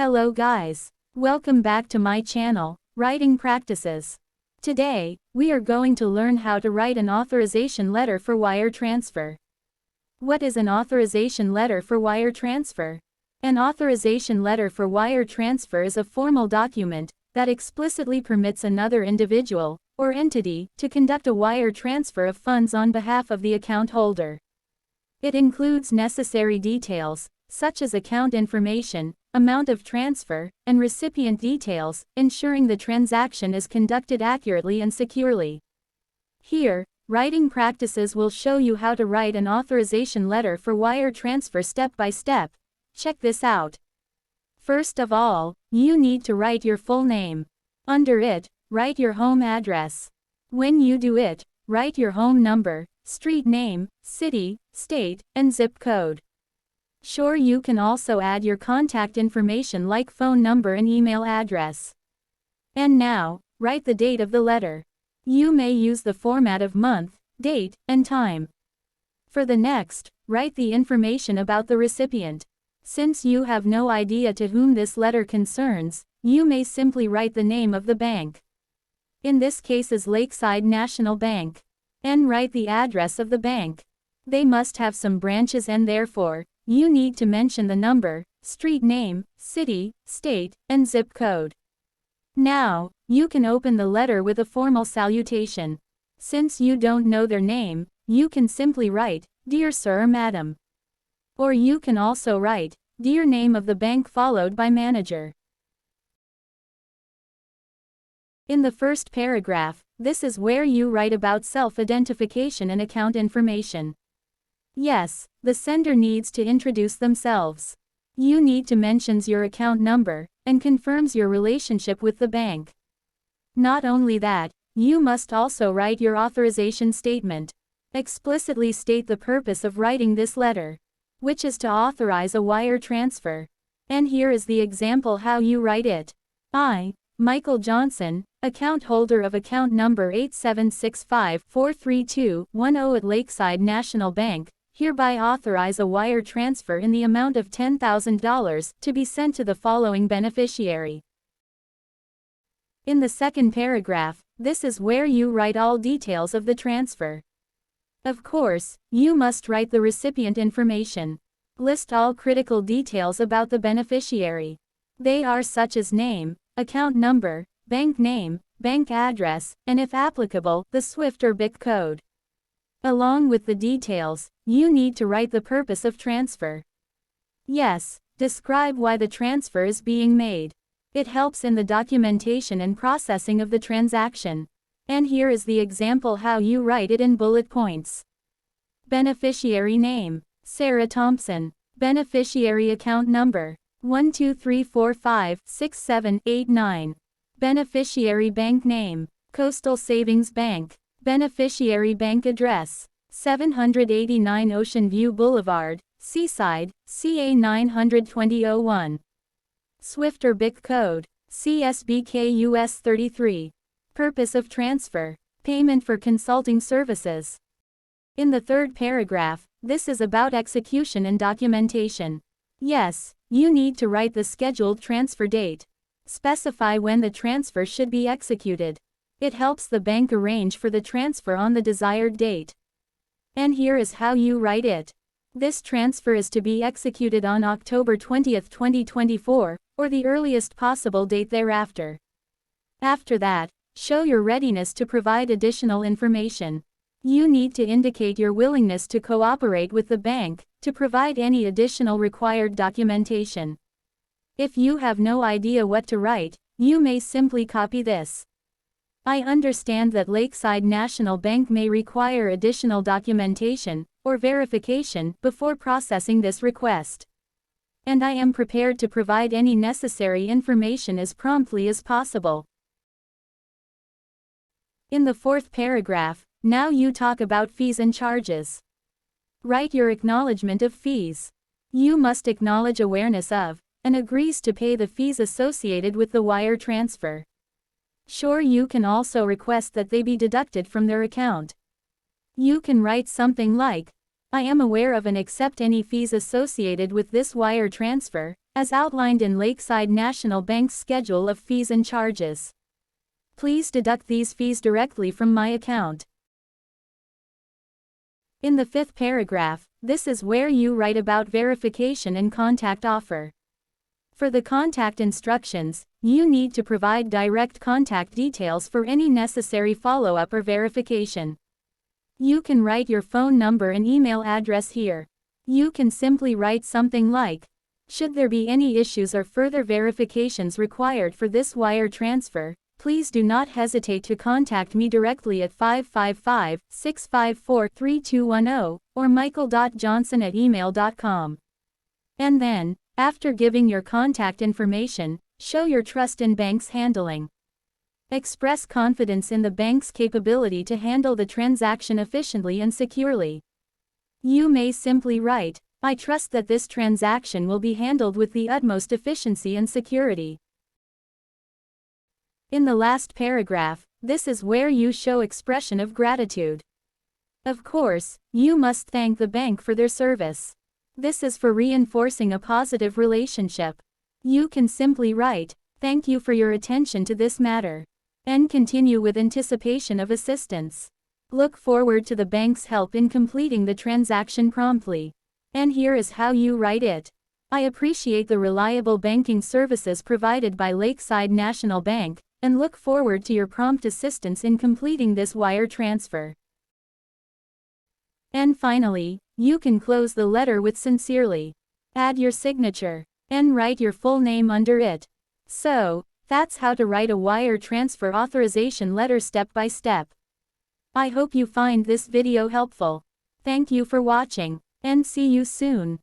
Hello guys. Welcome back to my channel, Writing Practices. Today, we are going to learn how to write an authorization letter for wire transfer. What is an authorization letter for wire transfer? An authorization letter for wire transfer is a formal document that explicitly permits another individual or entity to conduct a wire transfer of funds on behalf of the account holder. It includes necessary details, such as account information, amount of transfer, and recipient details, ensuring the transaction is conducted accurately and securely. Here, Writing Practices will show you how to write an authorization letter for wire transfer step by step. Check this out. First of all, you need to write your full name. Under it, write your home address. When you do it, write your home number, street name, city, state, and zip code. Sure, you can also add your contact information like phone number and email address. And now, write the date of the letter. You may use the format of month, date, and time. For the next, write the information about the recipient. Since you have no idea to whom this letter concerns, you may simply write the name of the bank. In this case is Lakeside National Bank. And write the address of the bank. They must have some branches and therefore, you need to mention the number, street name, city, state, and zip code. Now, you can open the letter with a formal salutation. Since you don't know their name, you can simply write, "Dear Sir or Madam." Or you can also write, "Dear name of the bank" followed by manager. In the first paragraph, this is where you write about self-identification and account information. Yes, the sender needs to introduce themselves. You need to mention your account number, and confirms your relationship with the bank. Not only that, you must also write your authorization statement. Explicitly state the purpose of writing this letter, which is to authorize a wire transfer. And here is the example how you write it. I, Michael Johnson, account holder of account number 8765432210 at Lakeside National Bank, hereby authorize a wire transfer in the amount of $10,000 to be sent to the following beneficiary. In the second paragraph, this is where you write all details of the transfer. Of course, you must write the recipient information. List all critical details about the beneficiary. They are such as name, account number, bank name, bank address, and if applicable, the SWIFT or BIC code. Along with the details, you need to write the purpose of transfer. Yes, describe why the transfer is being made. It helps in the documentation and processing of the transaction. And here is the example how you write it in bullet points. Beneficiary name, Sarah Thompson. Beneficiary account number, 123456789. Beneficiary bank name, Coastal Savings Bank. Beneficiary bank address, 789 Ocean View Boulevard, Seaside, CA 92001. SWIFT or BIC code, CSBK-US 33. Purpose of transfer, payment for consulting services. In the third paragraph, this is about execution and documentation. Yes, you need to write the scheduled transfer date. Specify when the transfer should be executed. It helps the bank arrange for the transfer on the desired date. And here is how you write it. This transfer is to be executed on October 20, 2024, or the earliest possible date thereafter. After that, show your readiness to provide additional information. You need to indicate your willingness to cooperate with the bank, to provide any additional required documentation. If you have no idea what to write, you may simply copy this. I understand that Lakeside National Bank may require additional documentation or verification before processing this request. And I am prepared to provide any necessary information as promptly as possible. In the fourth paragraph, now you talk about fees and charges. Write your acknowledgement of fees. You must acknowledge awareness of, and agrees to pay the fees associated with the wire transfer. Sure, you can also request that they be deducted from their account. You can write something like, I am aware of and accept any fees associated with this wire transfer, as outlined in Lakeside National Bank's schedule of fees and charges. Please deduct these fees directly from my account. In the 5th paragraph, this is where you write about verification and contact offer. For the contact instructions, you need to provide direct contact details for any necessary follow-up or verification. You can write your phone number and email address here. You can simply write something like, "Should there be any issues or further verifications required for this wire transfer, please do not hesitate to contact me directly at 555-654-3210, or michael.johnson@email.com. And then, after giving your contact information, show your trust in bank's handling. Express confidence in the bank's capability to handle the transaction efficiently and securely. You may simply write, "I trust that this transaction will be handled with the utmost efficiency and security." In the last paragraph, this is where you show expression of gratitude. Of course, you must thank the bank for their service. This is for reinforcing a positive relationship. You can simply write, "Thank you for your attention to this matter," and continue with anticipation of assistance. Look forward to the bank's help in completing the transaction promptly. And here is how you write it. "I appreciate the reliable banking services provided by Lakeside National Bank, and look forward to your prompt assistance in completing this wire transfer." And finally, you can close the letter with "Sincerely." Add your signature, and write your full name under it. So, that's how to write a wire transfer authorization letter step by step. I hope you find this video helpful. Thank you for watching, and see you soon.